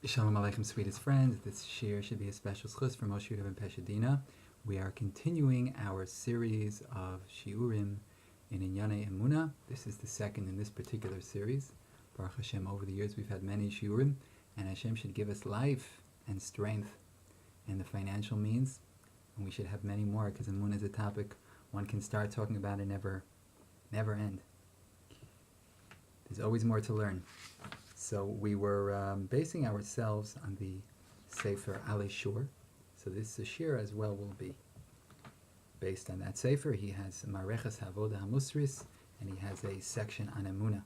Shalom Aleichem, sweetest friends. This Shiur should be a special schus for Moshe Yehuda ben Peshadina. We are continuing our series of Shiurim in Emunah. This is the second in this particular series. Baruch Hashem, over the years we've had many Shiurim, and Hashem should give us life and strength and the financial means, and we should have many more, because Emunah is a topic one can start talking about and never end. There's always more to learn. So we were basing ourselves on the Sefer Elchonon. So this Shiur as well will be based on that Sefer. He has Mareches Havoda Hamusris, and he has a section on Emunah.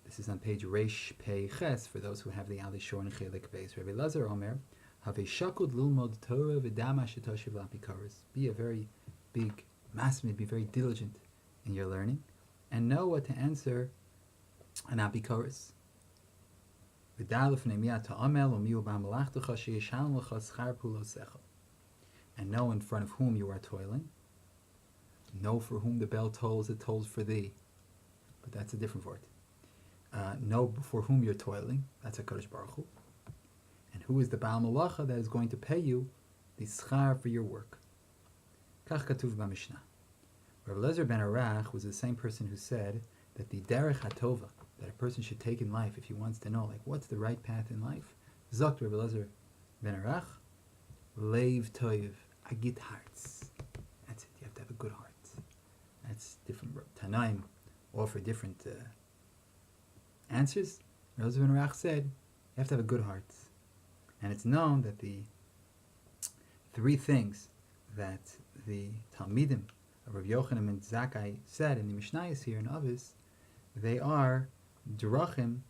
This is on page Reish Pei Ches for those who have the Elchonon Chelik Beis. Rabbi Lazar Omer, Have shakud lulmod Torah v'dama shetoshiv lapikaros. Be a very big masmid, be very diligent in your learning, and know what to answer an apikoros. And know in front of whom you are toiling. Know for whom the bell tolls, it tolls for thee. But that's a different word. Know for whom you're toiling. That's a Kodesh Baruch Hu. And who is the Baal Malacha that is going to pay you the schar for your work. Kach katuv b'Mishnah. Rav Lezer ben Arach was the same person who said that the derech hatova, that a person should take in life if he wants to know, like, what's the right path in life? Zokt Rabbi Elazar ben Arach, leiv toiv, agit hearts. That's it. You have to have a good heart. That's different. Tanaim offer different answers. Rabbi Elazar ben Arach said you have to have a good heart, and it's known that the three things that the Talmidim of Rav Yochanan and Zakkai said in the Mishnayos here in Avis, they are drachim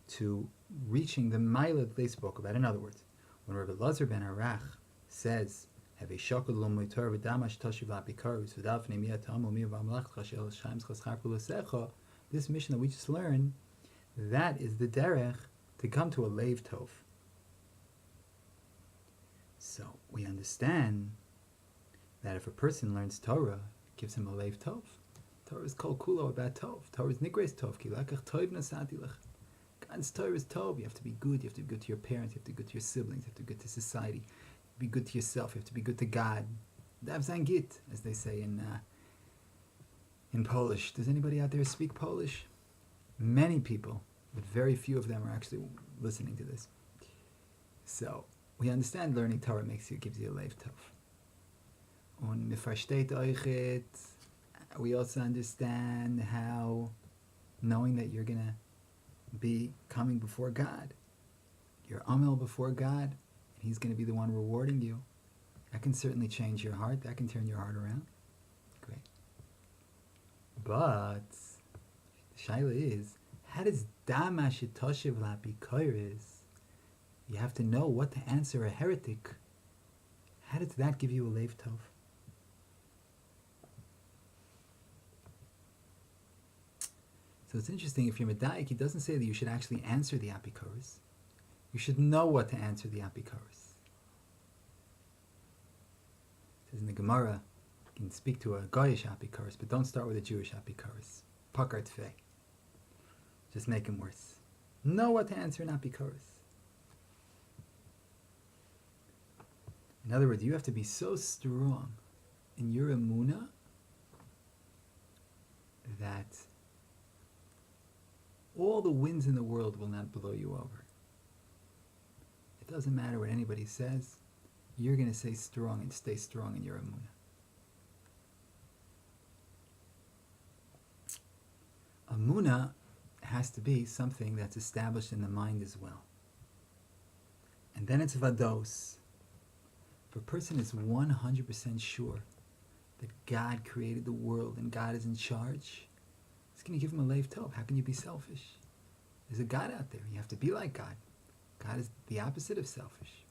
to reaching the mailad they spoke about. In other words, when Rabbi Lazar ben Arach says, "Have a shakul lomoy Torah v'damash toshiv lapikarus v'dafnei miyat ta'amu miyav v'amalach chashel shaim schachar pulasecha." This mission that we just learned, that is the derech to come to a leiv tov. So we understand that if a person learns Torah, it gives him a leiv tov. Torah is kol kulo about tov. Torah is nigres tov. Ki lakach tov nasati lech. God's Torah is tov. You have to be good. You have to be good to your parents. You have to be good to your siblings. You have to be good to society. Be good to yourself. You have to be good to God. Dav zayin git, as they say in Polish. Does anybody out there speak Polish? Many people, but very few of them are actually listening to this. So we understand learning Torah gives you a leiv tov. Und mir versteht euch it. We also understand how knowing that you're going to be coming before God, you're amel before God, and He's going to be the one rewarding you. That can certainly change your heart. That can turn your heart around. Great. But the shaila is, how does dama shetoshiv lapikoros? You have to know what to answer a heretic. How does that give you a leiv tov? So it's interesting, if you're medayik, he doesn't say that you should actually answer the apikoros. You should know what to answer the apikoros. It says in the Gemara, you can speak to a Goyish apikoros, but don't start with a Jewish apikoros. Pakar tfei. Just make him worse. Know what to answer an apikoros. In other words, you have to be so strong in your Emunah that all the winds in the world will not blow you over. It doesn't matter what anybody says. You're going to stay strong and stay strong in your Emunah. Emunah has to be something that's established in the mind as well. And then it's vados. If a person is 100% sure that God created the world and God is in charge, it's going to give him a leiv tov. How can you be selfish? There's a God out there. You have to be like God. God is the opposite of selfish.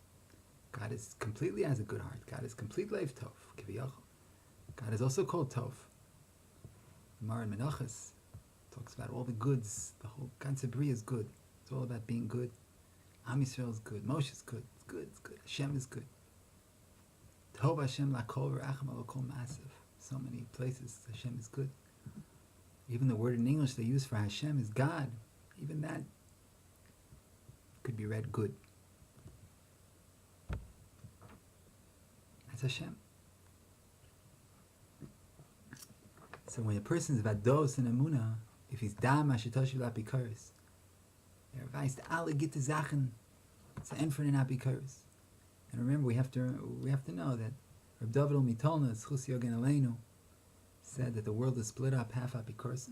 God is completely has a good heart. God is complete leiv tov. God is also called tov. Gemara in Menachos talks about all the goods. The whole ganze Bria is good. It's all about being good. Am Yisrael is good. Moshe is good. It's good. It's good. Hashem is good. Tov Hashem lakol v'rachem alokol massive. So many places Hashem is good. Even the word in English they use for Hashem is God. Even that could be be read good. That's Hashem. So when a person is vados and emunah, if he's dam ashitoshi lapikaris, er weist alle gitte Sachen zu entfern in apikaris. And remember, we have to know that Reb David Mitolna, Zchus Yogen Aleinu, said that the world is split up half apikaris,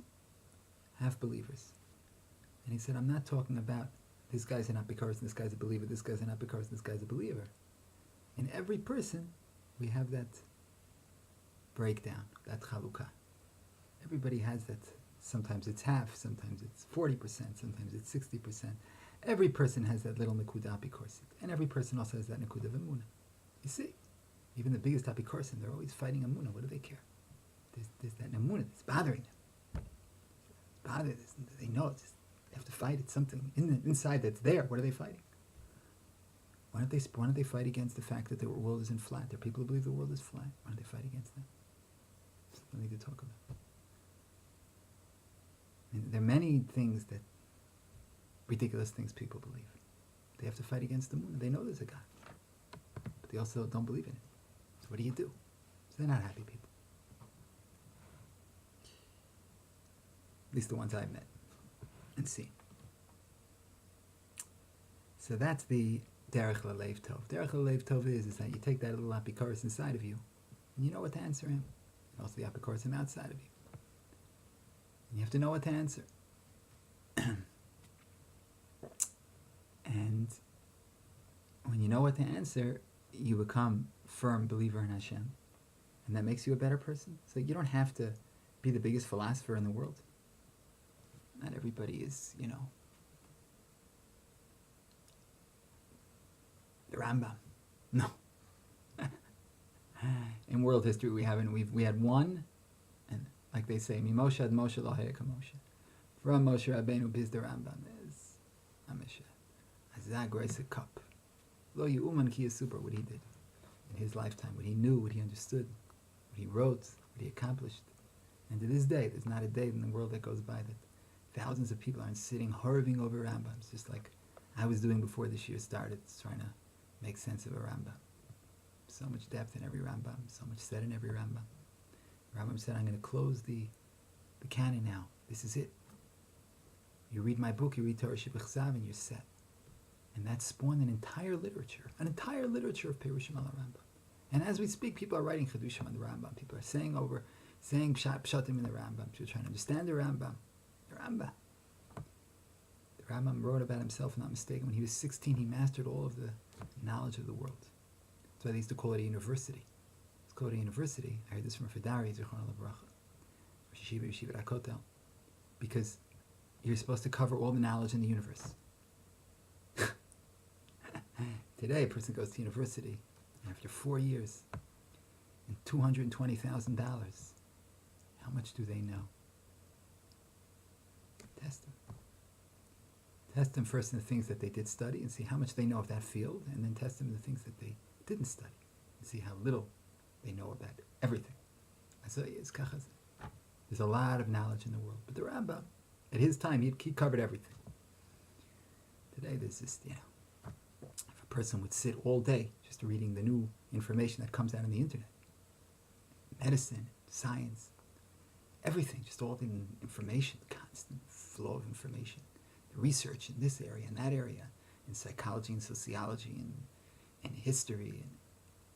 half believers. And he said, I'm not talking about this guy's an apikaris, this guy's a believer, this guy's an apikaris, this guy's a believer. In every person, we have that breakdown, that chalukah. Everybody has that. Sometimes it's half, sometimes it's 40%, sometimes it's 60%. Every person has that little nekuda apikorsit. And every person also has that nekuda of emunah. You see, even the biggest apikorsim, they're always fighting emunah. What do they care? There's that emunah that's bothering them. They know it's just, they have to fight. It's something inside that's there. What are they fighting? Why don't they fight against the fact that the world isn't flat? There are people who believe the world is flat. Why don't they fight against that? Something to talk about. I mean, there are many things that, ridiculous things people believe. They have to fight against the moon. They know there's a God. But they also don't believe in it. So what do you do? So they're not happy people. At least the ones I've met and seen. So that's the derech l'leiv tov. Derech l'leiv tov is that you take that little apikoros inside of you, and you know what to answer him. And also the apikoros outside of you. And you have to know what to answer. And when you know what to answer, you become firm believer in Hashem. And that makes you a better person. So you don't have to be the biggest philosopher in the world. Not everybody is, the Rambam. No. In world history, we had one, and like they say, Mimoshe ad Moshe lo haya Moshe. From Moshe Rabbeinu biz the Rambam is Amisha. Azag grace a cup. Lo yu'uman ki yisupar, what he did in his lifetime, what he knew, what he understood, what he wrote, what he accomplished. And to this day, there's not a day in the world that goes by that thousands of people aren't sitting horribling over Rambams, just like I was doing before this year started, trying to make sense of a Rambam. So much depth in every Rambam, so much said in every Rambam. Rambam said, I'm going to close the canon now. This is it. You read my book, you read Torah Shebechsav, and you're set. And that spawned an entire literature of Perushim al Rambam. And as we speak, people are writing Chedushim on the Rambam. People are saying Pshatim in the Rambam. People are trying to understand the Rambam. The Rambam wrote about himself, if I'm not mistaken, when he was 16, he mastered all of the knowledge of the world. That's why they used to call it a university. It's called a university. I heard this from a Fedari, Zichron al-Bracha, Yeshiva Rakotel, because you're supposed to cover all the knowledge in the universe. Today, a person goes to university, and after 4 years, and $220,000, how much do they know? Test them. Test them first in the things that they did study and see how much they know of that field, and then test them in the things that they didn't study and see how little they know about everything. So it's kachas. There's a lot of knowledge in the world, but the Rambam, at his time, he covered everything. Today, there's just, if a person would sit all day just reading the new information that comes out on the internet, medicine, science, everything, just all the information, constant flow of information, the research in this area and that area, in psychology and sociology and history and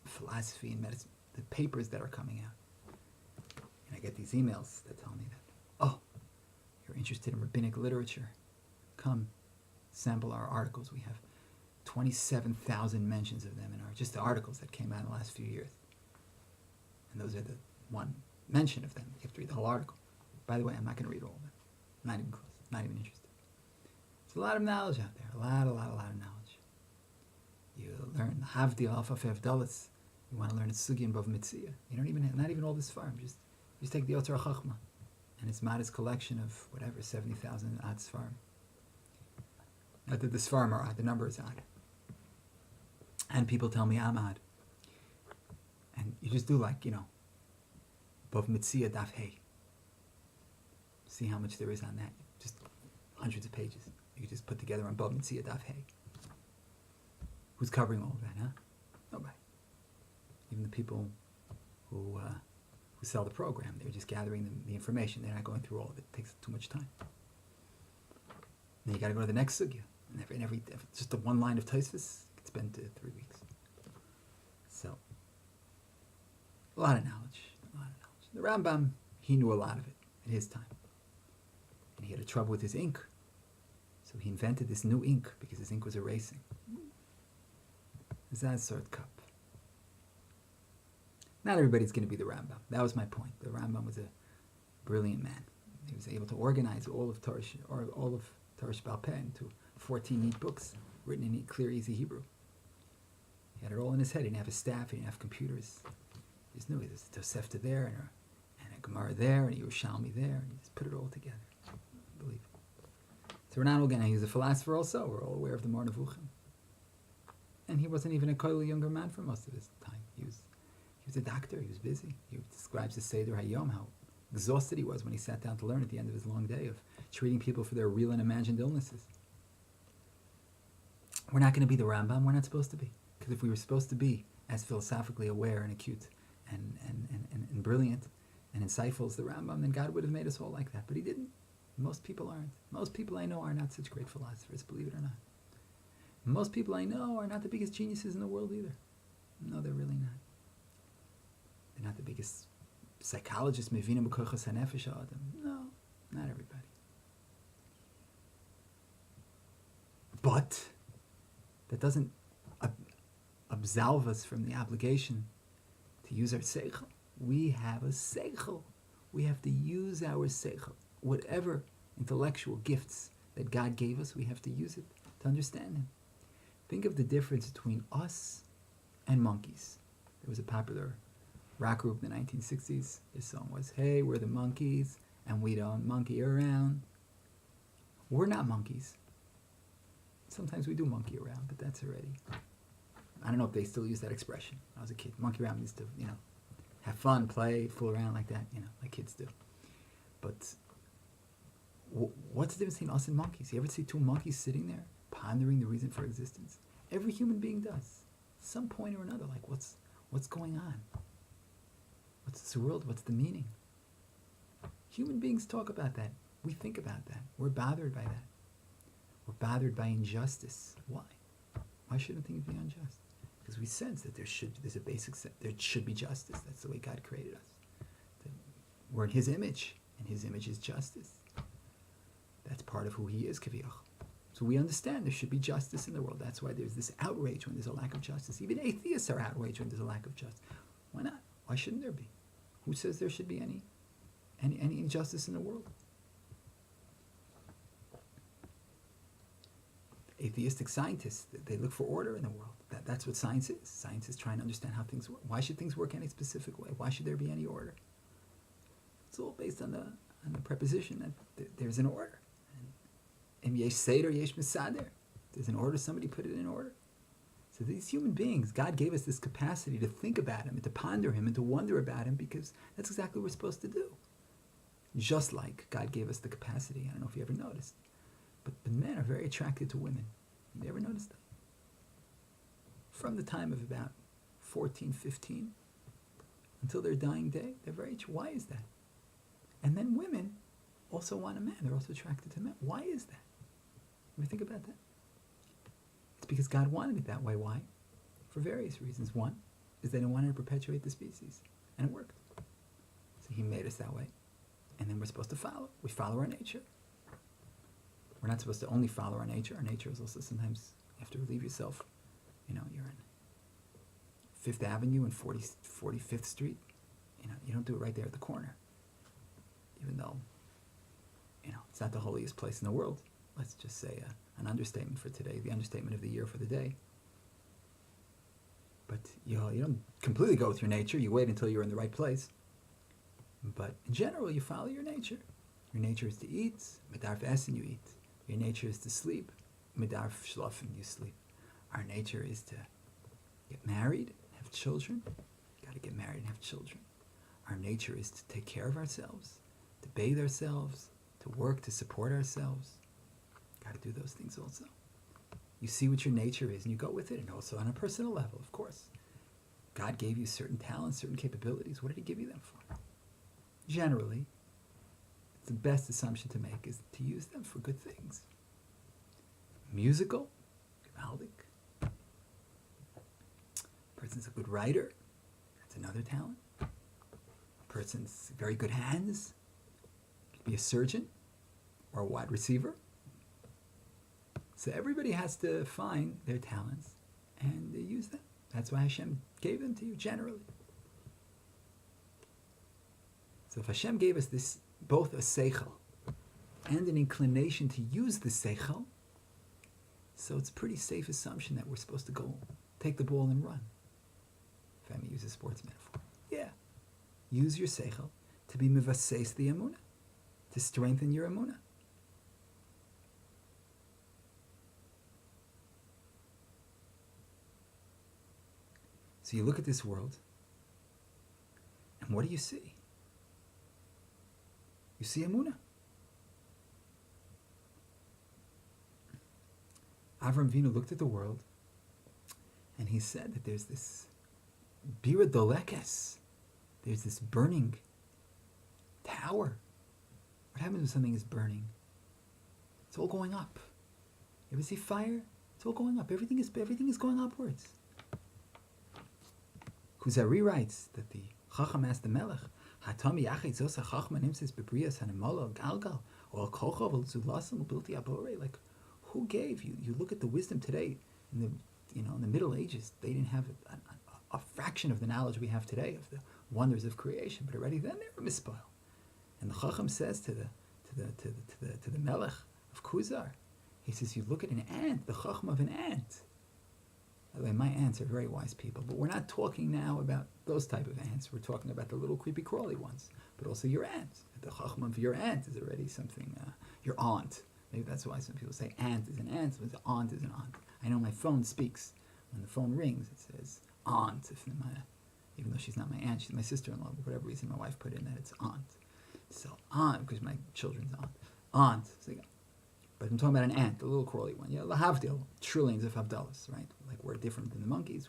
philosophy and medicine, the papers that are coming out. And I get these emails that tell me that, you're interested in rabbinic literature, come sample our articles. We have 27,000 mentions of them in just the articles that came out in the last few years. And those are the one mention of them. You have to read the whole article. By the way, I'm not going to read all of them. Not even close. Not even interested. There's a lot of knowledge out there. A lot of knowledge. You learn Havdi Alpha Fevdalis. You want to learn a Sugi and Bav Mitzia. You don't even, not even all this farm. Just take the Yotzar Chachma. And it's Mada's collection of whatever, 70,000 odd Sfarim. Not that the Sfarim are odd, the number is odd. And people tell me I'm odd. And you just do Bav Mitzia Daf Hey. See how much there is on that. Just hundreds of pages. You can just put together on Bav Mitzia Daf Hey. Who's covering all of that, huh? Nobody. Even the people who sell the program, they're just gathering the information. They're not going through all of it. It takes too much time. Then you got to go to the next sugya. And every just the one line of Tosfos could spend 3 weeks. So, a lot of knowledge. The Rambam, he knew a lot of it at his time. And he had a trouble with his ink. So he invented this new ink because his ink was erasing. Zaz sort cup. Not everybody's going to be the Rambam. That was my point. The Rambam was a brilliant man. He was able to organize all of Torah Sheba'al Peh into 14 neat books written in neat, clear, easy Hebrew. He had it all in his head. He didn't have a staff. He didn't have computers. He just knew there was a Tosefta there and a Gemara there and a Yerushalmi there, and he just put it all together. Believe it. So we're not all he was a philosopher also. We're all aware of the Mar Nevuchim. And he wasn't even a koil younger man for most of his time. He was a doctor. He was busy. He describes the Seder Hayom, how exhausted he was when he sat down to learn at the end of his long day of treating people for their real and imagined illnesses. We're not going to be the Rambam. We're not supposed to be. Because if we were supposed to be as philosophically aware and acute and brilliant and insightful as the Rambam, then God would have made us all like that. But he didn't. Most people aren't. Most people I know are not such great philosophers, believe it or not. Most people I know are not the biggest geniuses in the world either. No, they're really not. They're not the biggest psychologists, mevinim b'kochos hanefesh ha'adam. No, not everybody. But that doesn't absolve us from the obligation to use our seichel. We have a seichel. We have to use our seichel. Whatever intellectual gifts that God gave us, we have to use it to understand Him. Think of the difference between us and monkeys. There was a popular rock group in the 1960s. Their song was, "Hey, we're the monkeys, and we don't monkey around." We're not monkeys. Sometimes we do monkey around, but that's already... I don't know if they still use that expression. When I was a kid, monkey around means to, have fun, play, fool around like that, like kids do. But what's the difference between us and monkeys? You ever see two monkeys sitting there pondering the reason for existence? Every human being does. At some point or another, like what's going on? What's this world? What's the meaning? Human beings talk about that. We think about that. We're bothered by that. We're bothered by injustice. Why? Why shouldn't things be unjust? Because we sense that there should be justice. That's the way God created us. We're in His image, and His image is justice. That's part of who He is, Kaviyach. So we understand there should be justice in the world. That's why there's this outrage when there's a lack of justice. Even atheists are outraged when there's a lack of justice. Why not? Why shouldn't there be? Who says there should be any injustice in the world? Atheistic scientists, they look for order in the world. That's what science is. Science is trying to understand how things work. Why should things work any specific way? Why should there be any order? It's all based on the preposition that there's an order. And yesh seder, yesh mesader. There's an order, somebody put it in order. So these human beings, God gave us this capacity to think about Him and to ponder Him and to wonder about Him, because that's exactly what we're supposed to do. Just like God gave us the capacity, I don't know if you ever noticed, but men are very attracted to women. You ever noticed that? From the time of about 14, 15, until their dying day, they're very, why is that? And then women also want a man. They're also attracted to men. Why is that? Let me think about that. It's because God wanted it that way. Why? For various reasons. One is they didn't want to perpetuate the species. And it worked. So He made us that way. And then we're supposed to follow. We follow our nature. We're not supposed to only follow our nature. Our nature is also sometimes, you have to relieve yourself. You're in Fifth Avenue and 45th Street. You don't do it right there at the corner. Even though, it's not the holiest place in the world. Let's just say an understatement for today, the understatement of the year for the day. But you don't completely go with your nature. You wait until you're in the right place. But in general, you follow your nature. Your nature is to eat. Midarf essen, you eat. Your nature is to sleep. Midarf schlafen, you sleep. Our nature is to get married, have children. Got to get married and have children. Our nature is to take care of ourselves, to bathe ourselves, to work, to support ourselves. Got to do those things also. You see what your nature is, and you go with it, and also on a personal level, of course. God gave you certain talents, certain capabilities. What did he give you them for? Generally, the best assumption to make is to use them for good things. Musical, gewaldig. Person's a good writer, that's another talent. A person's very good hands, could be a surgeon or a wide receiver. So everybody has to find their talents and use them. That's why Hashem gave them to you generally. So if Hashem gave us this, both a seichel and an inclination to use the seichel, so it's a pretty safe assumption that we're supposed to go take the ball and run. If I may use a sports metaphor. Yeah. Use your seichel to be mivaseis the Emunah, to strengthen your Emunah. So you look at this world, and what do you see? You see Emunah. Avram Avinu looked at the world, and he said that there's this bira dolekes, there's this burning tower. What happens when something is burning? It's all going up. You ever see fire? It's all going up. Everything is going upwards. Kuzari writes that the Chacham asked the Melech, "Hatami yachid zosa chachma nimses bebrias hanimalo galgal or kochav zulasim ubilti abore." Like, who gave you? You look at the wisdom today in the Middle Ages. They didn't have a fraction of the knowledge we have today of the wonders of creation, but already then they were mispoiled. And the Chacham says to the Melech of Kuzar, he says, you look at an ant, the Chacham of an ant. By the way, my ants are very wise people, but we're not talking now about those type of ants. We're talking about the little creepy crawly ones, but also your ants. The chacham of your ant is already something, your aunt. Maybe that's why some people say aunt is an aunt, but aunt is an aunt. I know my phone speaks. When the phone rings, it says aunt. Even though she's not my aunt, she's my sister-in-law, but for whatever reason my wife put in that it's aunt. So aunt, because my children's aunt. Aunt. So, but I'm talking about an ant, the little crawly one. Yeah, lahavdil, trillions of havdalas, right? Like we're different than the monkeys.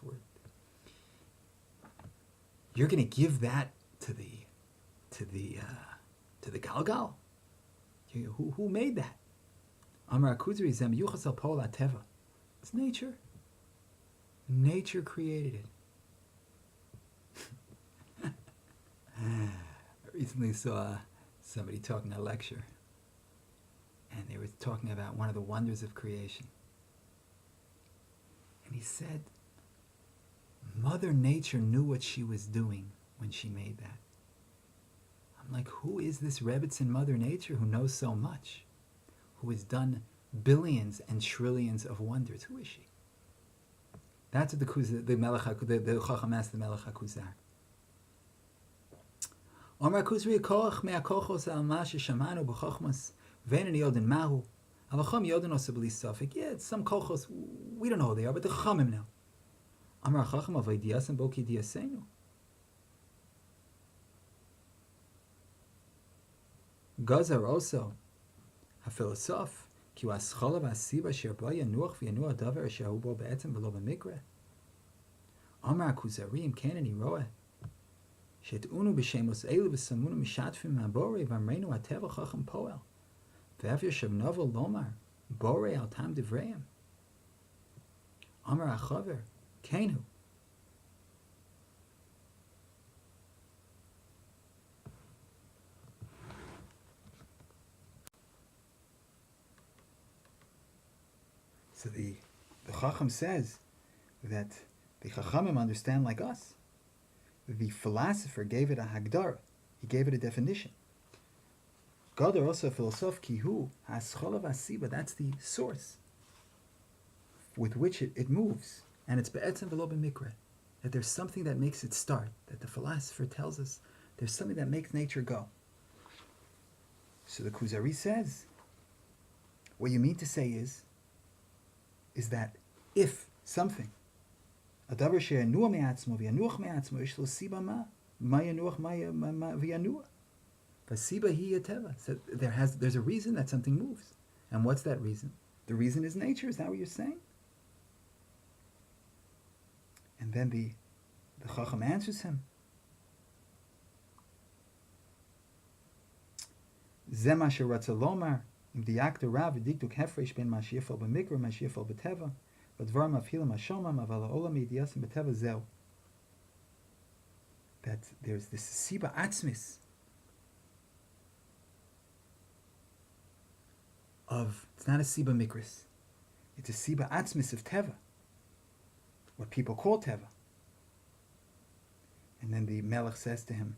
You're going to give that to the galgal. Who made that? Amar Kuzri zem yuchas al pol ateva. It's nature. Nature created it. I recently saw somebody talking at a lecture, and they were talking about one of the wonders of creation. And he said, Mother Nature knew what she was doing when she made that. I'm like, who is this Rebbitzin Mother Nature who knows so much? Who has done billions and trillions of wonders? Who is she? That's what the Chacham asked the Melech HaKuzar. Omar Kuzri koach me'akochos al-mash shamanu b'chochmas v'enani yodin mahu avacham yodin osabli safik. Yeah, it's some kochos, we don't know who they are, but the Chachamim know. Amar Chacham avaydiyasem bo kidiyasenu. Gazar also a philosoph ki waschala v'asiba sherba yanuach v'yanua davar shehu bo be'etzem v'lo b'mikra. Amar Kuzarim kenani roeh שתאונו בשמוס אלו וסמונו משתפים מהבורא ואמרנו הטבע חכם פועל ואף יושב נובל לומר בורא על טעם דבריהם. אמר החבר כן הוא. So the Chacham says that the Chachamim understand like us. The philosopher gave it a hagdara. He gave it a definition. God are also a philosoph kihu hascholav asiba. That's the source with which it moves, and it's be'etzem v'lo b'mikra. That there's something that makes it start. That the philosopher tells us there's something that makes nature go. So the Kuzari says, what you mean to say is that if something הדבר שינוע מעצמו וינוח מעצמו יש לו סיבה מה ינוח וינוע. והסיבה היא הטבע. So there's a reason that something moves. And what's that reason? The reason is nature. Is that what you're saying? And then the Chacham answers him. Ze ma sheratza lomar, im diyakta rav v'dikduk hefresh ben ma sheyifal b'mikra ma sheyifal b'teva, v'dvar mafhilim hashomam aval ha'olam yidiyasim b'teva zeu. That there's this siba atzmis of, it's not a siba mikris, it's a siba atzmis of teva, what people call teva. And then the Melech says to him,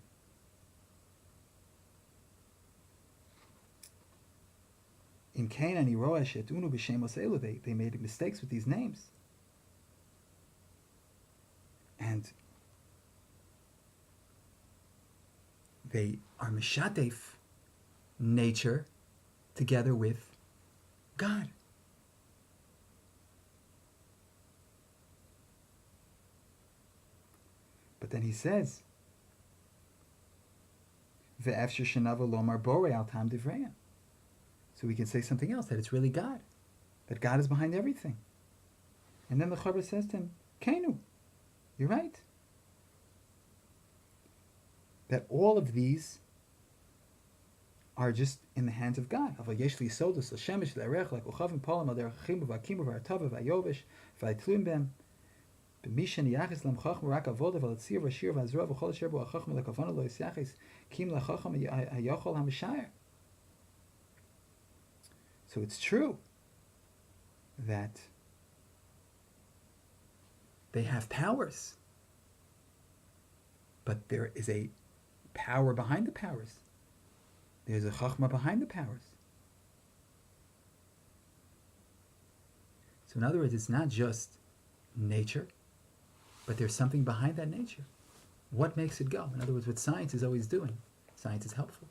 in Cain and Iroa Shetunu b'Shemos Elu, they made mistakes with these names. And they are mishatef nature together with God. But then he says, Ve'efsher shenava lomar borei al tam divrei. So we can say something else, that it's really God, that God is behind everything. And then the Chaver says to him, Kainu, you're right. That all of these are just in the hands of God. So it's true that they have powers, but there is a power behind the powers. There's a chachma behind the powers. So in other words, it's not just nature, but there's something behind that nature. What makes it go? In other words, what science is always doing, science is helpful.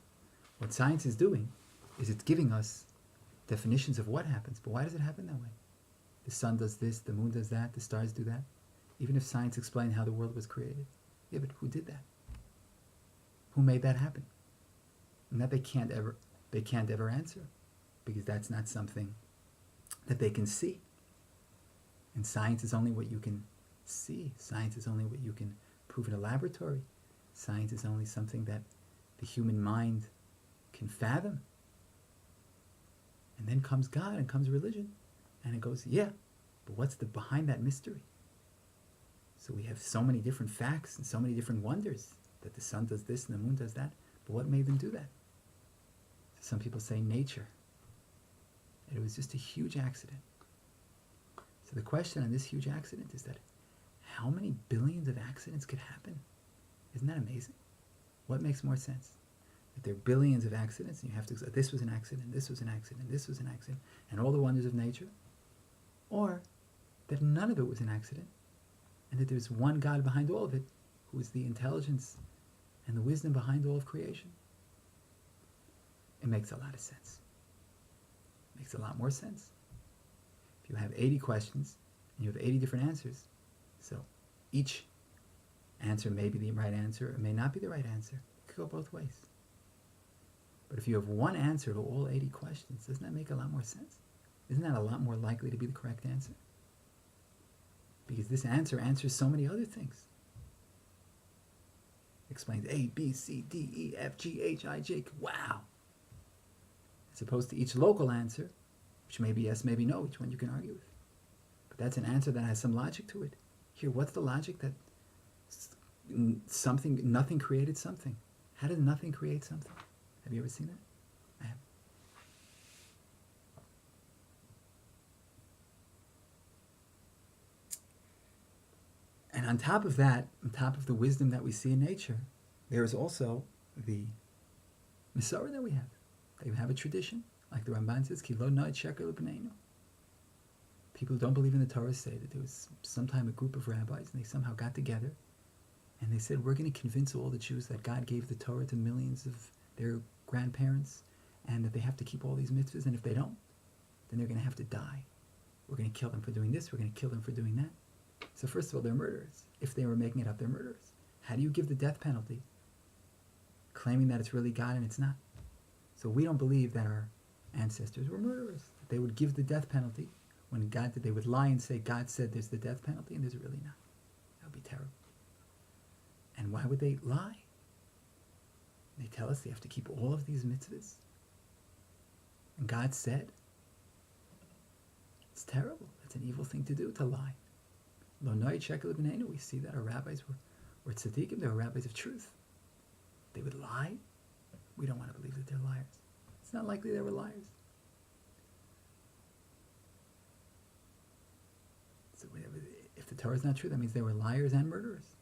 What science is doing is it's giving us definitions of what happens, but why does it happen that way? The sun does this, the moon does that, the stars do that. Even if science explained how the world was created. Yeah, but who did that? Who made that happen? And that they can't ever answer, because that's not something that they can see. And science is only what you can see. Science is only what you can prove in a laboratory. Science is only something that the human mind can fathom. And then comes God and comes religion. And it goes, yeah, but what's behind that mystery? So we have so many different facts and so many different wonders, that the sun does this and the moon does that. But what made them do that? Some people say nature. It was just a huge accident. So the question on this huge accident is that how many billions of accidents could happen? Isn't that amazing? What makes more sense? That there are billions of accidents, and you have to say, this was an accident, this was an accident, this was an accident, and all the wonders of nature? Or that none of it was an accident, and that there's one God behind all of it, who is the intelligence and the wisdom behind all of creation? It makes a lot of sense. It makes a lot more sense. If you have 80 questions, and you have 80 different answers, so each answer may be the right answer, it may not be the right answer. It could go both ways. But if you have one answer to all 80 questions, doesn't that make a lot more sense? Isn't that a lot more likely to be the correct answer? Because this answer answers so many other things. Explains A, B, C, D, E, F, G, H, I, J. Wow! As opposed to each local answer, which may be yes, maybe no, which one you can argue with. But that's an answer that has some logic to it. Here, what's the logic that nothing created something? How did nothing create something? Have you ever seen that? I have. And on top of that, on top of the wisdom that we see in nature, there is also the Masorah that we have. They have a tradition, like the Ramban says, Ki lo noed sheker l'bneinu. People who don't believe in the Torah say that there was sometime a group of rabbis, and they somehow got together, and they said, we're going to convince all the Jews that God gave the Torah to millions of their grandparents, and that they have to keep all these mitzvahs, and if they don't, then they're going to have to die. We're going to kill them for doing this, we're going to kill them for doing that. So first of all, they're murderers. If they were making it up, they're murderers. How do you give the death penalty, claiming that it's really God and it's not? So we don't believe that our ancestors were murderers. That they would give the death penalty when God did. They would lie and say, God said there's the death penalty, and there's really not. That would terrible. And why would they lie? They tell us they have to keep all of these mitzvahs. And God said, it's terrible. It's an evil thing to do, to lie. We see that our rabbis were tzaddikim, they were rabbis of truth. They would lie. We don't want to believe that they're liars. It's not likely they were liars. So if the Torah is not true, that means they were liars and murderers.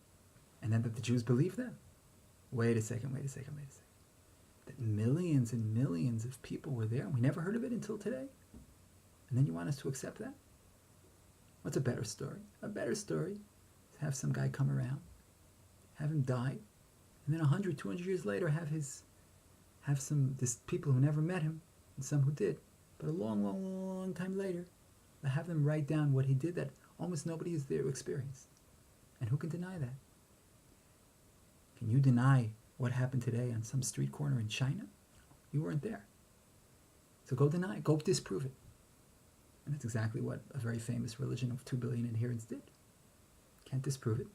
And then that the Jews believed them. Wait a second. That millions and millions of people were there, and we never heard of it until today. And then you want us to accept that? What's a better story? A better story is have some guy come around, have him die, and then 100, 200 years later have some people who never met him, and some who did, but a long time later, have them write down what he did that almost nobody is there to experience. And who can deny that? Can you deny what happened today on some street corner in China? You weren't there. So go deny it. Go disprove it. And that's exactly what a very famous religion of 2 billion adherents did. Can't disprove it.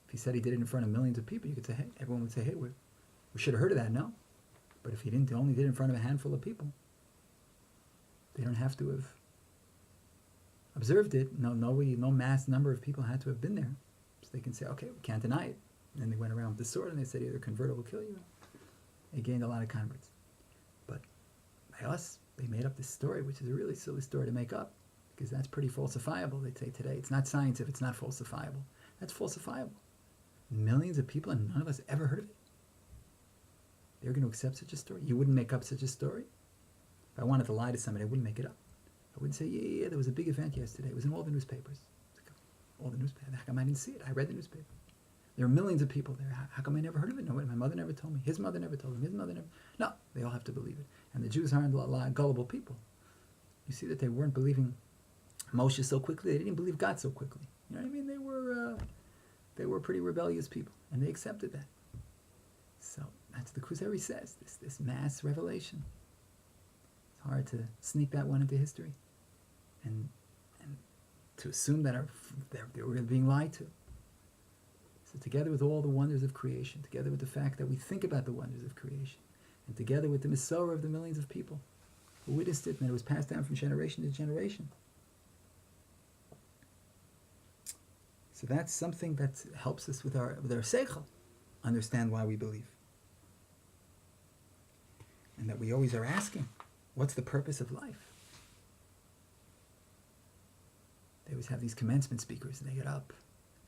If he said he did it in front of millions of people, you could say, hey, everyone would say, hey, we should have heard of that, no? But if he only did it in front of a handful of people, they don't have to have observed it. No mass number of people had to have been there. So they can say, okay, we can't deny it. And then they went around with the sword and they said, either convert or we'll kill you. They gained a lot of converts. But by us, they made up this story, which is a really silly story to make up, because that's pretty falsifiable. They say today, it's not science if it's not falsifiable. That's falsifiable. Millions of people, and none of us ever heard of it. They're going to accept such a story. You wouldn't make up such a story. If I wanted to lie to somebody, I wouldn't make it up. I wouldn't say, yeah, there was a big event yesterday. It was in all the newspapers. All the newspapers. How come I didn't see it? I read the newspaper. There are millions of people there. How come I never heard of it? No, my mother never told me. His mother never told him. His mother never. No, they all have to believe it. And the Jews aren't a lot of gullible people. You see that they weren't believing Moshe so quickly. They didn't believe God so quickly. You know what I mean? They were pretty rebellious people, and they accepted that. So that's the Kuzari says. This mass revelation. It's hard to sneak that one into history, and to assume that they were being lied to. So together with all the wonders of creation, together with the fact that we think about the wonders of creation, and together with the Masorah of the millions of people who witnessed it, and it was passed down from generation to generation. So that's something that helps us with our seichel, understand why we believe. And that we always are asking, what's the purpose of life? They always have these commencement speakers, and they get up,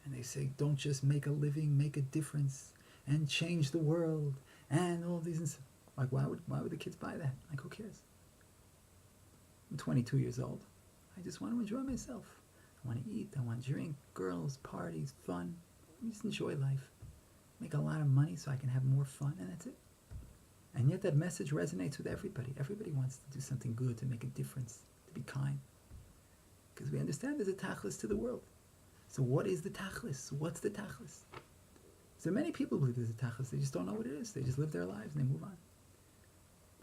and they say, don't just make a living, make a difference, and change the world, and all these. And like, why would the kids buy that? Like, who cares? I'm 22 years old. I just want to enjoy myself. I want to eat, I want to drink, girls, parties, fun. Just enjoy life. Make a lot of money so I can have more fun, and that's it. And yet that message resonates with everybody. Everybody wants to do something good, to make a difference, to be kind. Because we understand there's a tachlis to the world. So what is the tachlis? What's the tachlis? So many people believe there's a tachlis. They just don't know what it is. They just live their lives and they move on.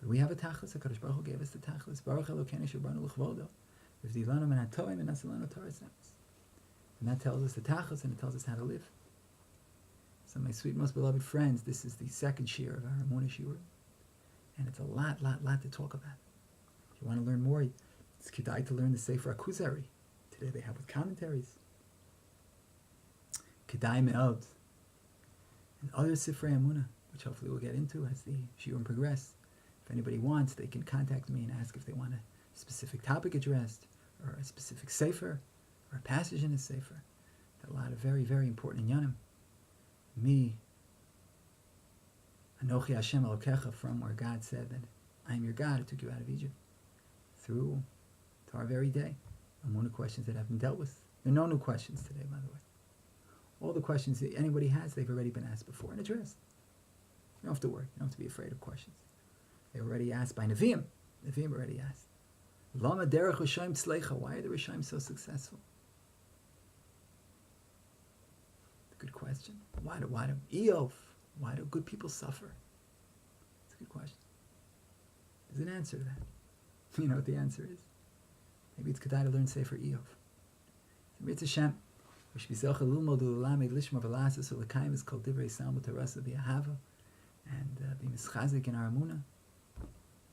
But we have a tachlis. HaKadosh Baruch Hu gave us the tachlis. Baruch Elokeinu shebaranu l'chvodo. V'v'dilanu min ha'tovim v'nasalanu Torah sams. And that tells us the tachlis, and it tells us how to live. So my sweet, most beloved friends, this is the second shiur of our Emunah Shiur. And it's a lot to talk about. If you want to learn more, it's kedai to learn the Sefer HaKuzari. Today they have with commentaries. Kedai me'od. And other Sifrei Emunah, which hopefully we'll get into as the shiurim progress. If anybody wants, they can contact me and ask if they want a specific topic addressed, or a specific sefer, or a passage in a sefer. A lot of very, very important inyanim. Me, Anochi Hashem Elokecha, from where God said that I am your God, who took you out of Egypt, through to our very day. Emunah questions that have been dealt with. There are no new questions today, by the way. All the questions that anybody has, they've already been asked before and addressed. You don't have to worry. You don't have to be afraid of questions. They were already asked by Nevi'im. Nevi'im already asked. Lama derech Rishaim tzleicha. Why are the Rishaim so successful? Good question. Why do Eov? Why do good people suffer? It's a good question. There's an answer to that. You know what the answer is? Maybe it's kedai to learn Sefer Eov. So Mitzvah Hashem, We should be zochet lilmod u'lamed lishmor v'lasos u'lekayim is called divrei salmo terasa b'ahava, and be mischazik in our emunah.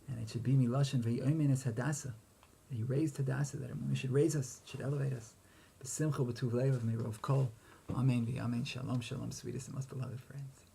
And it should be miloshen ve'yomin es hadasa. That you raised hadasa, that emunah should raise us, should elevate us. B'simcha b'tuv levav me'rov kol. Amen v'amen. Shalom, shalom, sweetest and most beloved friends.